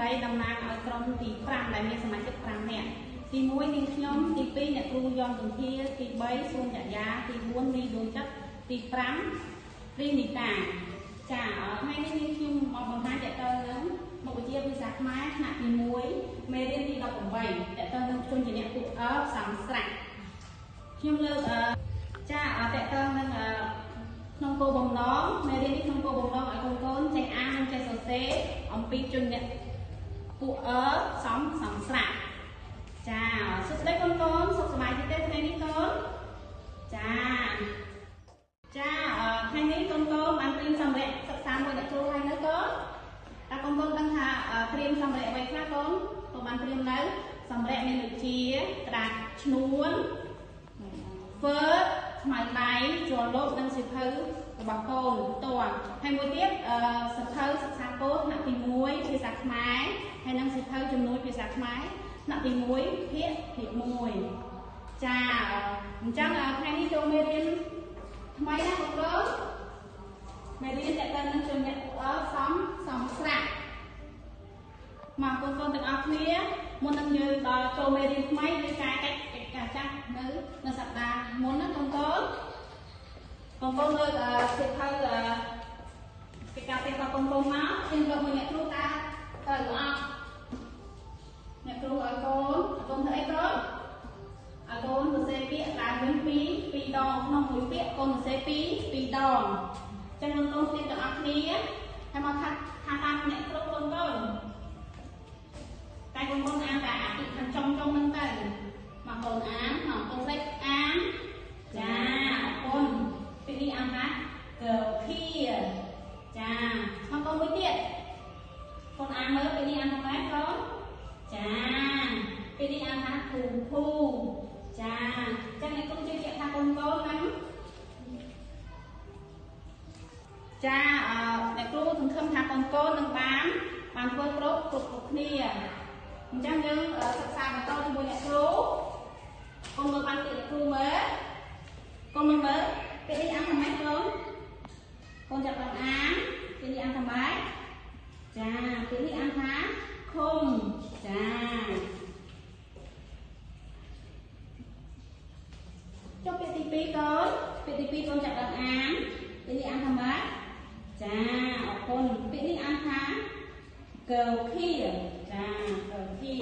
3តំណាងឲ្យក្រុមទី5ដែលមានសមាជិក5នាក់ទី1នាងខ្ញុំទី2អ្នកគ្រូយ៉ងទន្ធាទី3សួនចយាទី4នីដួងចិត្តទី5ព្រីនីតាចាថ្ងៃនេះនាងខ្ញុំមកបង្ហាញតើតើនឹងមុខវិជ្ជាភាសាខ្មែរថ្នាក់ទី1មេរៀនទី18តើតើនឹងជន់ជាអ្នកពួកផ្សំស្រាក់ខ្ញុំលើកចាតើតើនឹងក្នុងគោលបំណងមេរៀននេះក្នុងគោលបំណងឲ្យកូនចេះអាននិងចេះសរសេរអំពីជនអ្នកពួកផ្សំស្រាក់ចាសួស្តីកូនសុខសប្បាយទេថ្ងៃនេះកូនចាថ្ងៃនេះកូនបានត្រៀមសម្ភារៈសិក្សាមួយអ្នកគ្រូហើយនៅកូនតើកូនដឹងថាត្រៀមសម្ភារៈអ្វីខ្លះកូនបានត្រៀមនៅសម្ភារៈមានដូចជាក្តារឈ្នួនហ្វឺខ្មៅដៃជាប់លុបនិងសៀវភៅរបស់កូនផ្ទាល់ហើយមួយទៀតសៀវភៅសិក្សាកូនថ្នាក់ទី1ភាសាខ្មែរហើយនិងសៀវភៅជំនួយភាសាខ្មែរថ្នាក់ទី1ភាគ1ចាអញ្ចឹងថ្ងៃនេះចូលមេរៀនថ្មីណាបងប្អូនមេរៀនតើតើនឹងជំនាញសំស្រាក់មកបងប្អូនទាំងអស់គ្នាមុននឹងយើងដល់ចូលមេរៀនថ្មីឬការកិច្ចការចាស់នៅសប្តាហ៍មុនណាបងប្អូនលើកសៀវភៅកិច្ចការផ្ទះរបស់បងប្អូនមកខ្ញុំលើកមួយអ្នកគ្រូតើត្រូវអត់អ្នកគ្រូឲ្យកូនធ្វើអីកូនឲ្យកូនសរសេរពាក្យឡើងវិញ2ដងក្នុងមួយពាក្យកូនសរសេរ2ដងចឹងកូនទាំងអស់គ្នាហើយមកថាតាមអ្នកគ្រូកូនតែកូនអានតែអាពីខាងចុងហ្នឹងទៅមកកូនអានមកកូនស្លេចអានចាអរគុណពីនេះអានថាកើភីចាមកកូនមួយទៀតកូនអានមើលពីនេះអានថាម៉េចកូនចាពីនេះអានថាភូចាចឹងអ្នកគ្រូជឿជាក់ថាកូនហ្នឹងចាអ្នកគ្រូសង្ឃឹមថាកូននឹងបានធ្វើគ្រប់គ្នាអញ្ចឹងយើងសិក្សាបន្តជាមួយអ្នកគ្រូកូនមើលបានពីអ្នកគ្រូមើលកូនមើលពីនេះអានថាម៉េចកូនចាប់បានអានពីនេះអានថាម៉េចចាពីនេះអានថាឃុំចាចុះពាក្យទី2កូនពាក្យទី2កូនចាប់បានអានពីនេះអានថាម៉េចចាអរគុណពាក្យនេះអានថាកើភីចាកើភី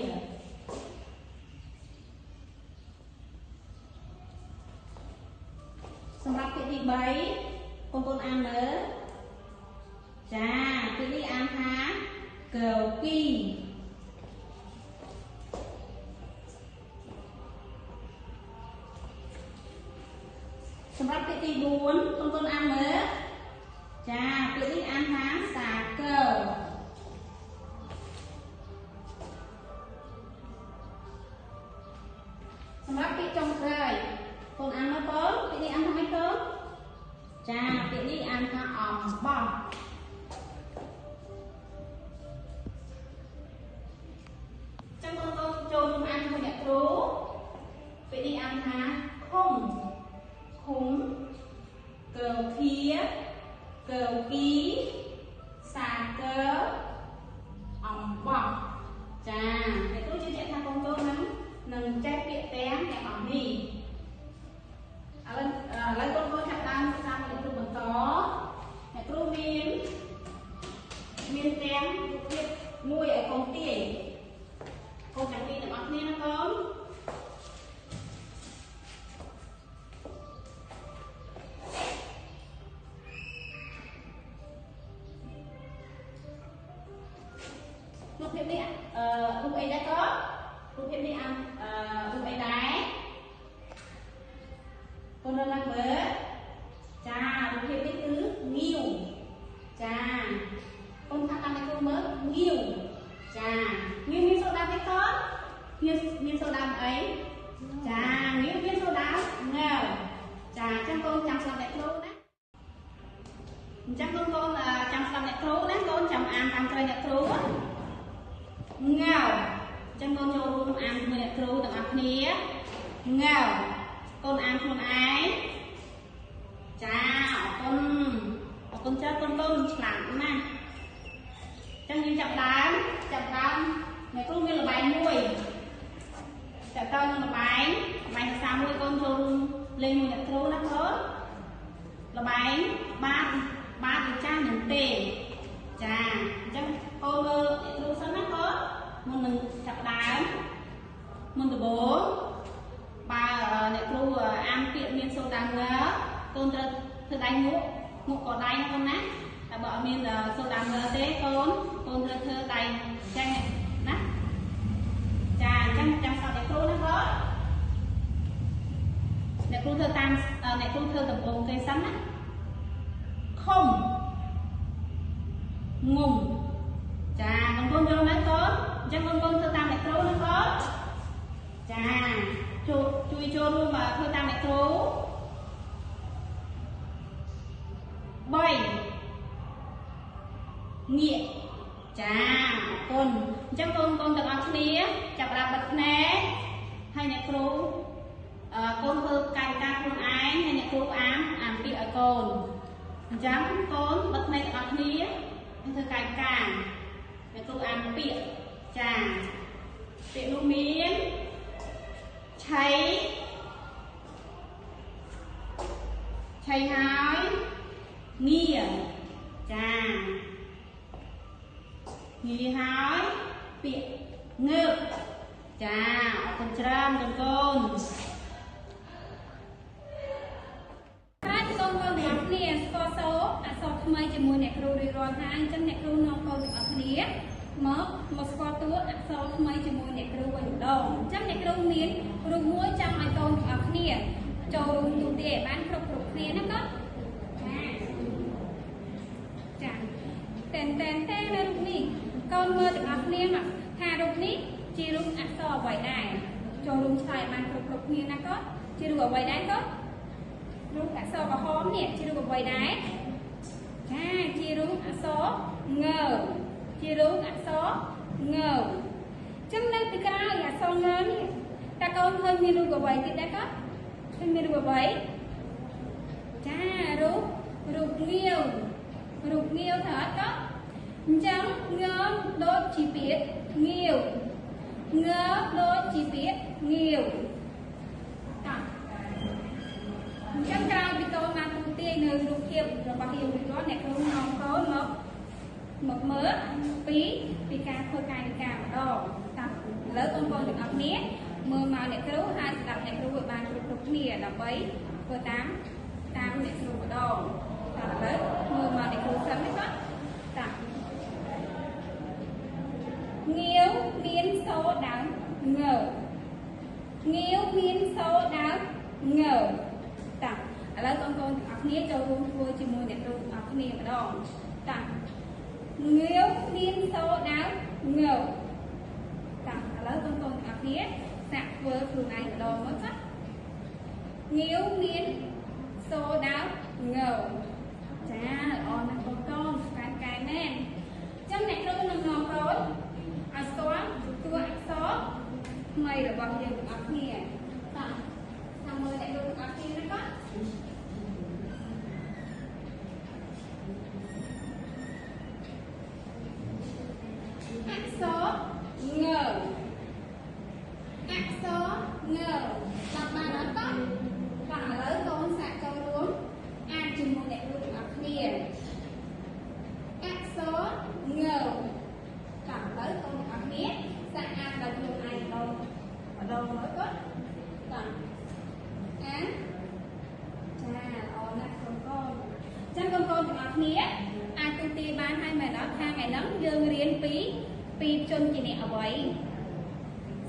សម្រាប់ពាក្យទី3កូនអានមើលចាពាក្យនេះអានថាកើគីសម្រាប់ពាក្យទី4កូនអានមើលចាពាក្យនេះអានថាសាកើសម្រាប់ពាក្យចុងក្រោយកូនអានមើលបងពាក្យនេះអានថាម៉េចកូនចាពាក្យនេះអានថាអំបោះចឹងកូនចូលរួមអានជាមួយអ្នកគ្រូពាក្យនេះអានថាឃុំកើភីកើគីសាកើអំបោះចាអ្នកគ្រូជឿជាក់ថាកូននឹងចេះពាក្យទាំងអស់នេះឥឡូវកូនចាប់តាមសិក្សាអ្នកគ្រូបន្តអ្នកគ្រូមានទាំងរូបភាពមួយឲ្យកូនទាយកូនចាំទីទាំងអស់គ្នាណាកូនរូបភាពនេះរូបអីដែរកូនរូបភាពនេះរូបអីដែរកូនមើលចារូបភាពនេះគឺងាវចាកូនថាតាមឲ្យកូនមើលងាវចាងាវមានសូដាទេកូនមានសូដាអីចាងាវមានសូដាងើចាអញ្ចឹងកូនចាំស្ដាប់អ្នកគ្រូណាអញ្ចឹងកូនចាំស្ដាប់អ្នកគ្រូណាកូនចាំអានតាមក្រោយអ្នកគ្រូងើអញ្ចឹងកូនចូលរួមអានជាមួយអ្នកគ្រូទាំងអស់គ្នាងើកូនអានខ្លួនឯងចាអរគុណច្រើនកូនឆ្លាតណាស់អញ្ចឹងយើងចាប់ដើម អ្នកគ្រូមានលបែងមួយតើតើនឹងលបែងភាសាមួយកូនចូលរួមលេងមួយអ្នកគ្រូណាកូនលបែងបាទវិចារនឹងទេចាអញ្ចឹងកូនមើលអ្នកគ្រូសិនណាកូនមុននឹងចាប់ដើមមុនដំបូងបើអ្នកគ្រូអានពាក្យមានសូដាងើកូនត្រូវធ្វើដៃងក់ក៏ដៃណាកូនណាតែបើអត់មានសូដាងើទេកូនត្រូវធ្វើដៃចឹងណាចាអញ្ចឹងចាំស្ដាប់អ្នកគ្រូណាកូនអ្នកគ្រូធ្វើតាមអ្នកគ្រូធ្វើដំបូងគេសិនណាខំងុំចាកូនយល់ណាកូនអញ្ចឹងកូនធ្វើតាមអ្នកគ្រូណាកូនចាជួយចូលរួមធ្វើតាមអ្នកគ្រូ3ងាកចាអរគុណអញ្ចឹងកូនទាំងអស់គ្នាចាប់ផ្ដើមបិទភ្នែកហើយអ្នកគ្រូកូនធ្វើកាយវិការខ្លួនឯងហើយអ្នកគ្រូអានពាក្យឲ្យកូនអញ្ចឹងកូនបិទភ្នែកទាំងអស់គ្នាហើយធ្វើកាយវិការអ្នកគ្រូអានពាក្យចាពាក្យនោះមានឆៃហើយងាចាងាហើយពាក្យងើបចាអរគុណច្រើនកូនហើយកូនទាំងគ្នាស្គាល់សូរអក្សរថ្មីជាមួយអ្នកគ្រូរៀបរាប់ហើយអញ្ចឹងអ្នកគ្រូនាំកូនទាំងអស់គ្នាមកស្គាល់តួអក្សរថ្មីជាមួយអ្នកគ្រូវិញម្ដងអញ្ចឹងអ្នកគ្រូមានរូបមួយចង់ឲ្យកូនទាំងអស់គ្នាចូលរួមទូទាឲ្យបានគ្រប់គ្នាណាកូនចាតែនៅរូបនេះកូនមើលទាំងអស់គ្នាមកថារូបនេះជារូបអក្សរអ្វីដែរចូលរួមឆ្លើយបានគ្រប់គ្នាណាកូនជារូបអ្វីដែរកូនរូបអក្សរក្រហមនេះជារូបអ្វីដែរចាជារូបអក្សรงើជារូបអក្សรงើចឹងនៅពីក្រោយអក្សรงើនេះតើកូនឃើញមានរូបអ្វីទៀតដែរកូនឃើញមានរូបអ្វីចារូបងាវទៅអត់កូនអញ្ចឹងងើដូចជាពាក្យងាវងើដូចជាពាក្យងាវតោះអញ្ចឹងក្រោយពីកូនបានទូទាយនៅរូបភាពរបស់យើងរួចរាល់អ្នកគ្រូនាំកូនមកមើលពីការធ្វើកាយវិការម្ដងតោះឥឡូវកូនទាំងអស់គ្នាមើលមកអ្នកគ្រូហើយស្ដាប់អ្នកគ្រូឲ្យបានគ្រប់គ្នាដើម្បីធ្វើតាមអ្នកគ្រូម្ដងតោះឥឡូវមើលមកអ្នកគ្រូសិនណាបាទតោះងាវមានសូរដើមងើងាវមានសូរដើមងើតោះឥឡូវកូនទាំងអស់គ្នាចូលរួមធ្វើជាមួយអ្នកគ្រូទាំងអស់គ្នាម្ដងតោះងាវមានសូរដើមងើតោះឥឡូវកូនទាំងអស់គ្នាសាក់ធ្វើខ្លួនឯងម្ដងមកចាងាវមានសូរដើមងើចាល្អណាស់កូនកាយមែនចឹងអ្នកគ្រូនឹងនាំកូនឲ្យស្គាល់តួអក្សរថ្មីរបស់យើងទាំងអស់គ្នាតាមមើលអ្នកគ្រូទាំងអស់គ្នាណាកូនអក្សรงើអក្សรงើតាមបានអត់កូនបាទឥឡូវកូនសាកចូលរួមអានជាមួយអ្នកគ្រូទាំងអស់គ្នាអក្សรงើតាមឥឡូវកូនទាំងអស់គ្នាសាកអានដល់ខ្លួនឯងម្ដងមើលកូនតាមអានចាល្អណាស់កូនចឹងកូនទាំងអស់គ្នាអាចទូទាយបានហើយមែនអត់ថាថ្ងៃហ្នឹងយើងរៀនពីជនជាអ្នកអ្វី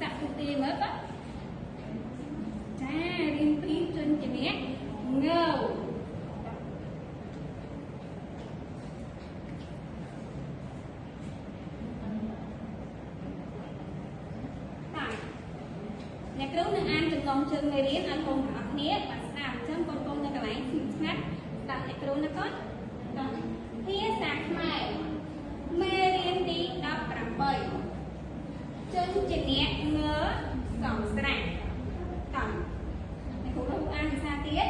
សាកទូទាយមើលកូនចារៀនពីជនជាអ្នកងើអ្នកគ្រូនឹងអានចំណងជើងមេរៀនឲ្យកូនទាំងអស់គ្នាបានស្ដាប់អញ្ចឹងកូននៅកន្លែងស្ងាត់ស្ដាប់អ្នកគ្រូណាកូនភាសាខ្មែរមេរៀនទី18ជនជាអ្នកងើសំស្រាក់តោះអ្នកគ្រូនឹងអានភាសាទៀត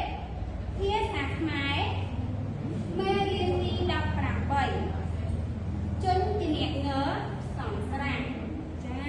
ភាសាខ្មែរមេរៀនទី18ជនជាអ្នកងើសំស្រាក់ចា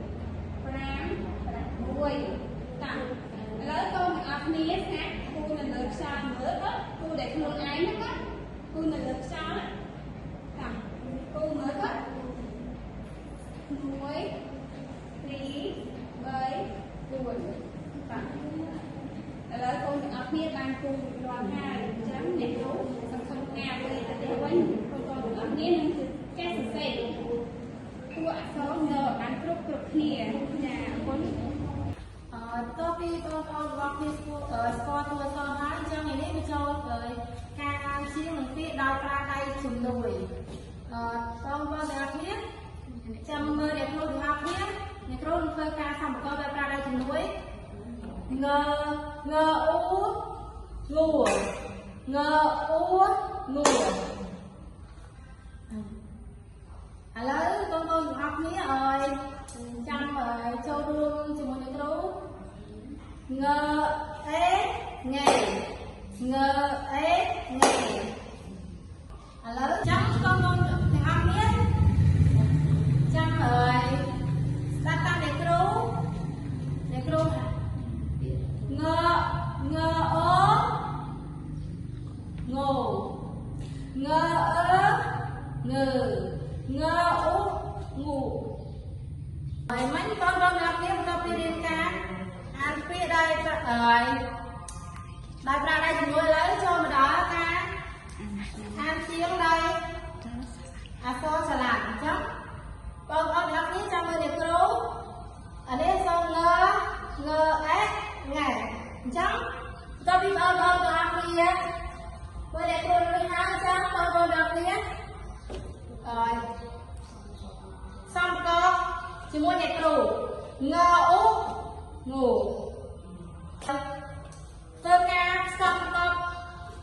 មួយតាឥឡូវកូនទាំងអស់គ្នាណាគូនៅលើខ្យល់មើលទៅគូដែលខ្លួនឯងហ្នឹងណាគូនៅលើខ្យល់តាគូមើលទៅ1 2 3 4តាឥឡូវកូនទាំងអស់គ្នាបានគូរាល់ហើយអញ្ចឹងអ្នកគ្រូសង្ឃឹមថាពេលទៅទៀតវិញកូនទាំងអស់គ្នានឹងចេះសរសេរតួអក្សរនៅបានគ្រប់គ្នាចាអរគុណតពីបងប្អូនរបស់គ្នាស្គាល់តួអក្សរហើយអញ្ចឹងនេះវាចូលការអានជាងនឹងពាក្យដោយប្រើដៃជំនួយបងប្អូនទាំងអស់គ្នាចាំមើលអ្នកគ្រូទាំងអស់គ្នាអ្នកគ្រូនឹងធ្វើការសម្គាល់ដោយប្រើដៃជំនួយងអ៊ូងួងអ៊ូងួឥឡូវបងប្អូនទាំងអស់គ្នាឲ្យចាំចូលរួមជាមួយអ្នកគ្រូងអេងេងអេងេឥឡូវចាំបងប្អូនទាំងអស់គ្នាចាំស្ដាប់តាមអ្នកគ្រូងងអងូងអងើងអ៊ូងូហើយមិញបងប្អូនទាំងអស់គ្នាបន្តពីរៀនការអានពាក្យដោយប្រើដៃជំនួយឥឡូវចូលមកដល់ការអានជាងដោយអក្សរឆ្លាតអញ្ចឹងបងប្អូនទាំងអស់គ្នាចាំមើលអ្នកគ្រូអានេះសូមងអេងែអញ្ចឹងតពីបងប្អូនទាំងអស់គ្នាមើលអ្នកគ្រូរួចហើយអញ្ចឹងបងប្អូនទាំងអស់គ្នាសំកជាមួយអ្នកគ្រូងអ៊ូងូធ្វើការសំក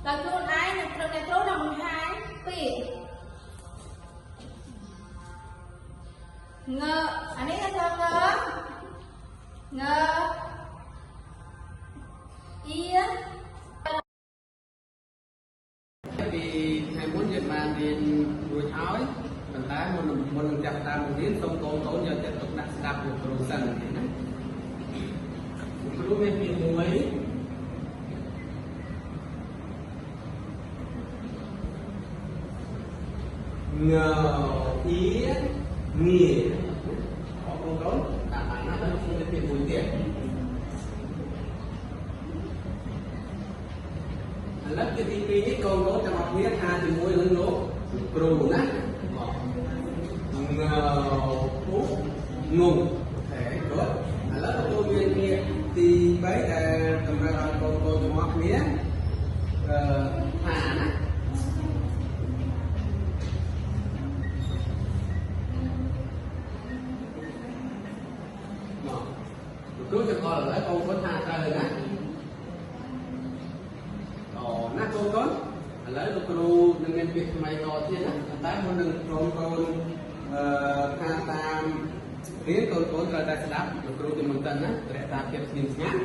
ដោយខ្លួនឯងអ្នកគ្រូនឹងបង្ហាញពាក្យងអានេះគឺងអ៊ីពីថ្ងៃមុនយើងបានរៀនរួចហើយប៉ុន្តែមុននឹងចាប់តាមបង្រៀនសូមកូនយកចិត្តទុកដាក់ស្ដាប់លោកគ្រូសិនណាគ្រូមានពា ទី1ងអ៊ីងៀអរគុណកូនតាមបានណាដល់ជំរាបទី1ទៀតឥឡូវទី2នេះកូនទាំងអស់គ្នាថាជាមួយនឹងលោកគ្រូណាងពុះងងអូខេគាត់ឥឡូវលោកមានពាក្យទី3ដែលតម្រូវឲ្យកូនទាំងអស់គ្នាថាណាគ្រូจะก่อนแล้วกองคนทานเลยนะอ๋อนะกองคนแล้วครูនឹងមានពាក្យថ្មីតទៀតណាតែមុននឹងក្រុមកូនខាងតាមរៀនកូនត្រូវតែស្ដាប់លោកគ្រូទៅមុនទៅណារក្សាភាពស្ងៀមស្ងាត់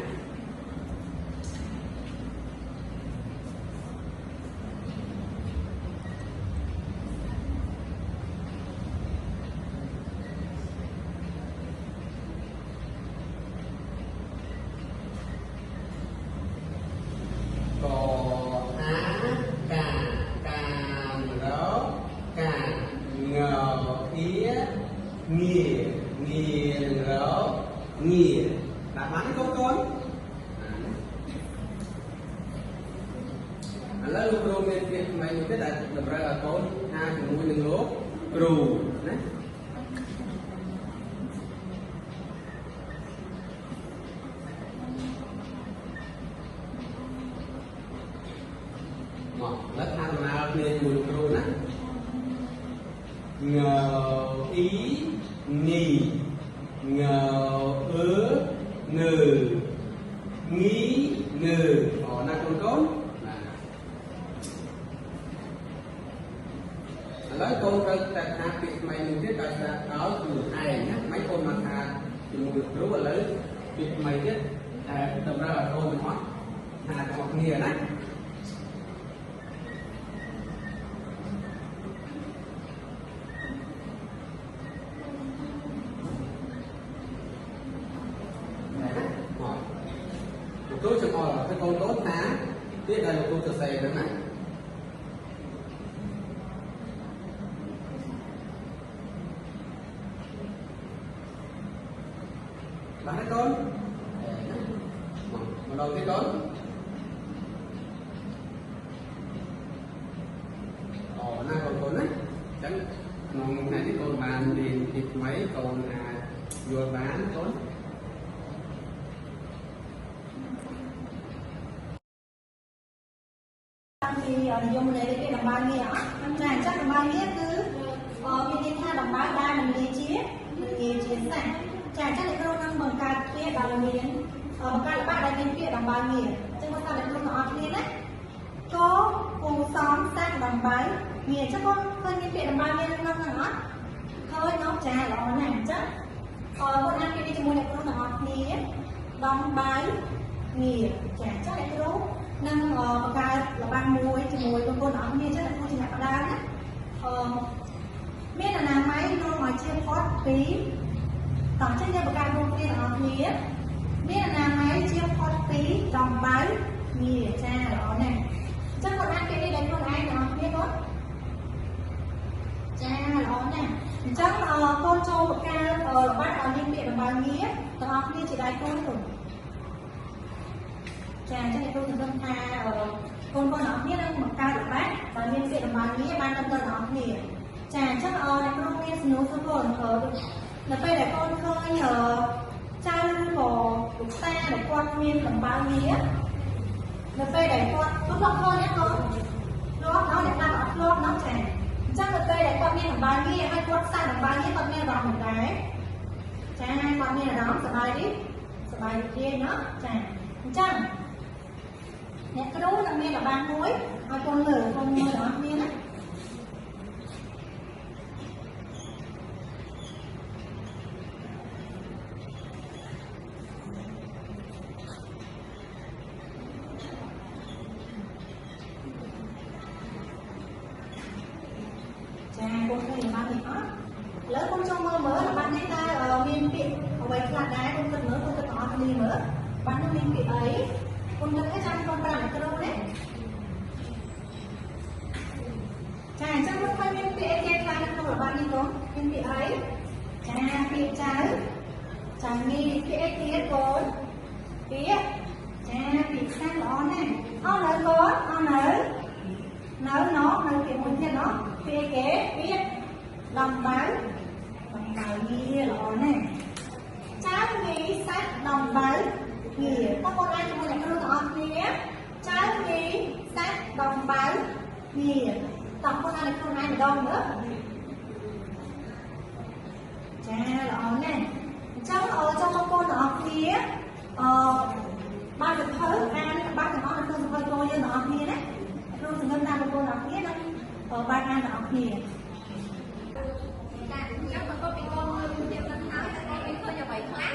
ងារដាក់បានទេកូនកូនឥឡូវលោកគ្រូមានពាក្យថ្មីមួយទៀតដែលតម្រូវឲ្យកូនថាជាមួយនឹងលោកគ្រូណាមកឥឡូវថាដំណើរគ្នាជាមួយលោកគ្រូណាងអ៊ីងីងអឺងើងីងើអូណាកូនកូនឥឡូវកូនត្រូវតែថាពាក្យថ្មីមួយទៀតដោយសារឲ្យខ្លួនឯងណាមិនកូនមកថាជាមួយគ្រូឥឡូវពាក្យថ្មីទៀតតែតម្រូវឲ្យកូនទាំងអស់ថាទាំងអស់គ្នាណាគ្រូចំអល់ទៅកូនកូនថាទៀតដែលលោកគ្រូសរសេរហ្នឹងណាបានទេកូនម្ដងទៀតកូនអូណាកូនកូនណាអញ្ចឹងក្នុងថ្ងៃនេះកូនបានរៀនពីថ្មីកូនអាចយល់បានកូនthì dùng để cái đồng bài nghe này chắc đồng bài nghe cứ mình đi theo đồng bài đa mình nghe chia sẻ chả chắc là cái năng bằng cả kia là mình cái là bạn là mình kia đồng bài nghe chứ không sao lại không nói kia đấy có cùng xóm sang đồng bài nghe chắc có hơn cái kia đồng bài nghe năng nữa thôi nó chả là nó này chắc con ăn cái đi cho mua được nó nói nghe đồng bài nghe chả chắc là cái đó năng cái là ban mùi thì mùi con nói nghe chắc là con chỉ nhập đá đấy biết là làm máy nó mà chia phốt phí tổng chất như cái con kia là nó nghe biết là làm máy chia phốt phí đồng bái nghe cha đó này chắc con ăn cái đi đánh con ai nó biết tốt cha đó này chắc con cho một cái là bắt đầu liên biệt là bao nhiêu đó như chỉ đại con rồi chàng cho nên tôi thường tha con nói biết đâu một ca được bác và liên viện là bao nhiêu ban tâm tôi nói thì chàng chắc này con nghe nấu số còn là bây để con khơi nhờ trai luôn bò của ta để con nguyên làm bao nhiêu là bây để con lót thôi nhé con nó để ta lót nó chàng chắc là bây để con nguyên làm bao nhiêu hay con sai làm bao nhiêu con nguyên vào một cái chàng hai con nguyên là đó sờ bài đi kia nhá chàng chắc nè cái đó là là ban muối con lửa con muối đó miếng á chà con thấy là ban đó lỡ con cho mơ mở là ban đấy ta miên tiện ở ngoài là đá con cần mở con cần nói đi mở ban nó miên tiện គុណនឹងចាំកូនប្រាប់អ្នកគ្រូណាចាអញ្ចឹងមកមានពាក្យអីគេខ្លះនៅក្នុងរបបនេះកូនមានពាក្យអីចាពាក្យចៅចាំនេះពាក្យអីទៀតកូនពាក្យចាពាក្យសាល្អណាស់អស់នៅកូនអស់នៅពាក្យមួយទៀតពាក្យគេពាក្យដំបៅងារល្អណាស់ចៅនេះសាច់ដំបៅងារតើបងអាចជាមួយអ្នកគ្រូទាំងអស់គ្នាចៅនេះសាច់ដំបៅងារតើបងអាចអ្នកគ្រូណៃម្ដងមើលចាល្អណាស់អញ្ចឹងចូលបងប្អូនទាំងអស់គ្នាបានសភៅអានបាត់ទាំងអស់នៅក្នុងសភៅកូនយើងទាំងអស់គ្នាណាគ្រូសង្ឃឹមថាបងប្អូនទាំងអស់គ្នានឹងបានអានទាំងអស់គ្នាចាបន្ទាប់ពីកូនមើលជំរាបនឹងហើយតើកូនមានឃើញអ្វីខ្លះ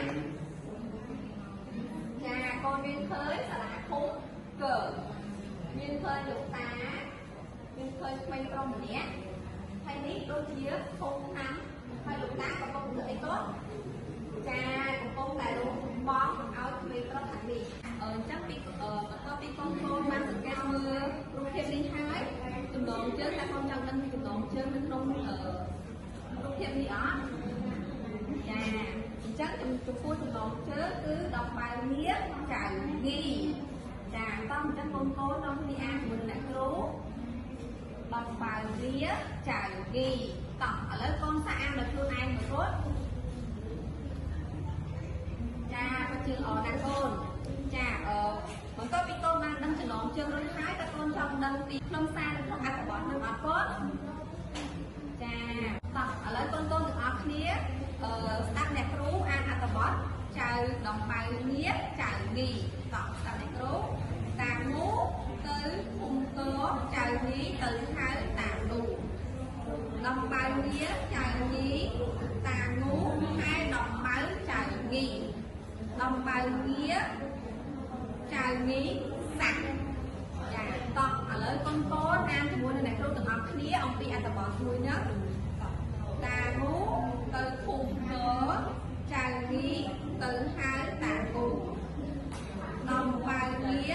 ចាកូនមានឃើញសាលាឃុំកើមានឃើញលោកតាមានឃើញក្មេងប្រុសម្នាក់ហើយនេះដូចជាឃុំឆ្នាំហើយលោកតាកំពុងធ្វើអីកូនចាកំពុងតែរំបងឲ្យក្មេងប្រុសខាងនេះអញ្ចឹងបន្ទាប់ពីកូនបានសង្កេតមើលរូបភាពនេះហើយចំណងជើងតែកូនចង់ដឹងពីចំណងជើងនៅក្នុងរូបភាពនេះអត់ចាអញ្ចឹងចំពោះចំណងជើងគឺដងបែវងារចៅងីចាតោះអញ្ចឹងកូនដល់គ្នាអានជាមួយអ្នកគ្រូដងបែវងារចៅងីតោះឥឡូវកូនសាកអានដល់ខ្លួនឯងមើលកូនចាបើជឿល្អណាស់កូនចាបន្ទាប់ពីកូនបានដឹងចំណងជើងរួចហើយតើកូនចង់ដឹងពីខ្លឹមសារនៅក្នុងអត្ថបទនោះអត់កូនចាតោះឥឡូវកូនទាំងអស់គ្នាស្ដាប់អ្នកគ្រូអានអត្ថបទចៅដងបែវងារចៅងីតោះស្ដាប់អ្នកគ្រូតាងូទៅភូមិកចៅងីទៅហៅតានូដងបែវងារចៅងីតាងូហើយដងបែវចៅងីដងបែវងារចៅងីសាក់ចាតោះឥឡូវកូនអានជាមួយនឹងអ្នកគ្រូទាំងអស់គ្នាអំពីអត្ថបទមួយហ្នឹងតាងូទៅភូមិកចៅងីទៅហៅតាគូដំបែវងារ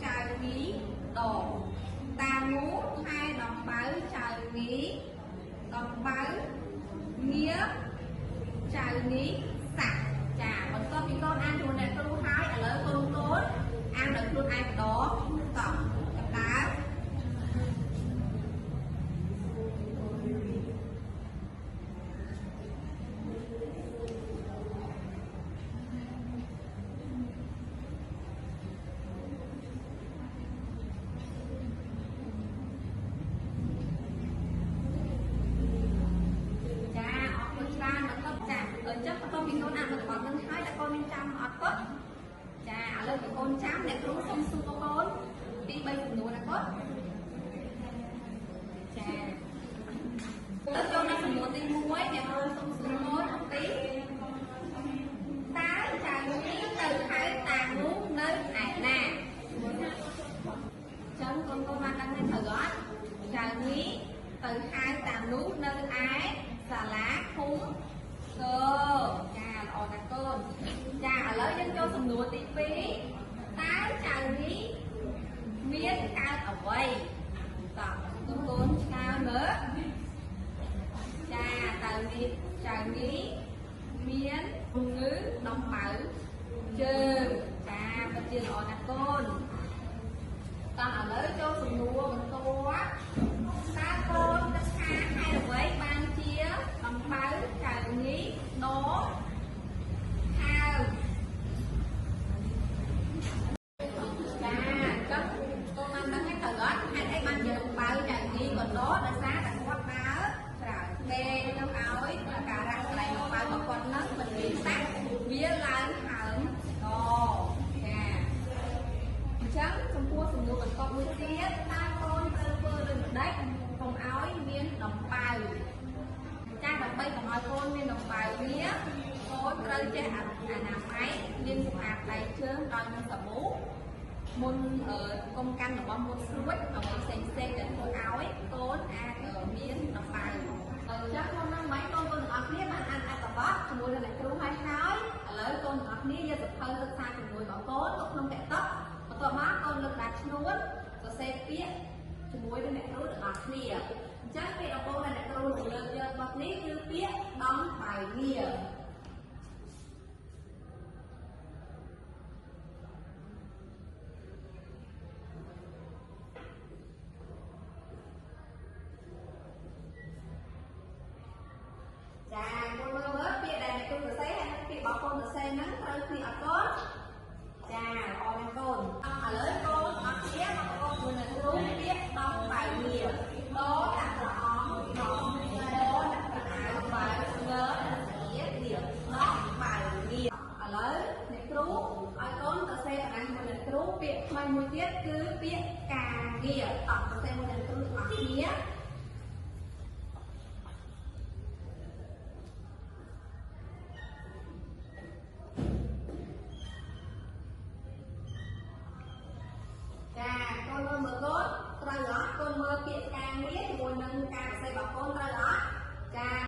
ចៅងីដងតាងូហើយដំបែវចៅងីដំបែវងារចៅងីសាក់ចាបន្ទាប់ពីកូនអានជាមួយអ្នកគ្រូហើយឥឡូវកូនអានដល់ខ្លួនឯងម្ដងតោះចាប់ដើមអ្នកគ្រូសុំសួរបងប្អូនពី3ចំនួនណាគាត់ចាទៅចូលដល់ចំនួនទី1អ្នកគ្រូសុំសួរបងអំពីតើចៅនេះទៅហៅតានោះនៅឯណាចឹងកូនបានដឹងថាត្រូវអត់ចៅនេះទៅហៅតានោះនៅឯសាលាឃុំកចាល្អណាស់កូនចាឥឡូវយើងចូលសំណួរទី2តើចៅនេះមានកើតអ្វីតោះកូនឆ្លើយមើលចាតើនេះចៅនេះមានជំងឺដំបៅជើងចាពិតជាល្អណាស់កូនតោះឥឡូវចូលសំណួរបន្ទាប់តើកូនគិតថាហេតុអ្វីបានជាដំបៅចៅនេះដហើយដោយសារតែគាត់ដើរច្រើនពេកទៅឲ្យការរកកន្លែងបើរបស់គាត់នឹងមិនមានសាក់វាឡើងហើមចាអញ្ចឹងចំពោះសំណួរបន្ទាប់មួយទៀតតើកូនត្រូវធ្វើដូចម្ដេចកុំឲ្យមានដំបៅចាដើម្បីកុំឲ្យកូនមានដំបៅវាកូនត្រូវចេះអនាម័យលាងសម្អាតដៃជើងដោយនឹងសាប៊ូមុនកុំកាន់របស់មុនស្រួចអ្វីផ្សេងៗដែលធ្វើឲ្យកូនអាចមានដំបៅចាស់កូននឹងមិនកូនទាំងអស់គ្នាបានអានអត្ថបទជាមួយនឹងអ្នកគ្រូហើយឥឡូវកូនទាំងអស់គ្នាយកសៀវភៅសិក្សាជាមួយបងប្អូនទៅក្នុង laptop បន្ត ពាក្យជាមួយនឹងអ្នកគ្រូទាំងអស់គ្នាអញ្ចឹងពាក្យដំបូងដែលអ្នកគ្រូនឹងលើកយកមកនេះគឺពាក្យដំបែងារចាកូនមើលពាក្យដែលអ្នកគ្រូសរសេរហើយពាក្យរបស់កូនសរសេរហ្នឹងត្រូវគ្នាអត់កូនចាល្អមែនកូនឥឡូវកូនអត់គ្នាមកប្រកបជាមួយនឹងគ្រូពាក្យដំបែងារដដាក់ប្រអងដដាក់ប្រអៅបែងងើដាក់ជាទៀតដំបែងារឥឡូវអ្នកគ្រូឲ្យកូនសរសេរបណ្ដាញជាមួយនឹងគ្រូពាក្យថ្មីមួយទៀតគឺពាក្យការងារតោះសរសេរមួយនឹងគ្រូទាំងអស់គ្នាចាកូនមើលកូនត្រូវអត់កូនមើលពាក្យការងារជាមួយនឹងការសរសេររបស់កូនត្រូវអត់ចា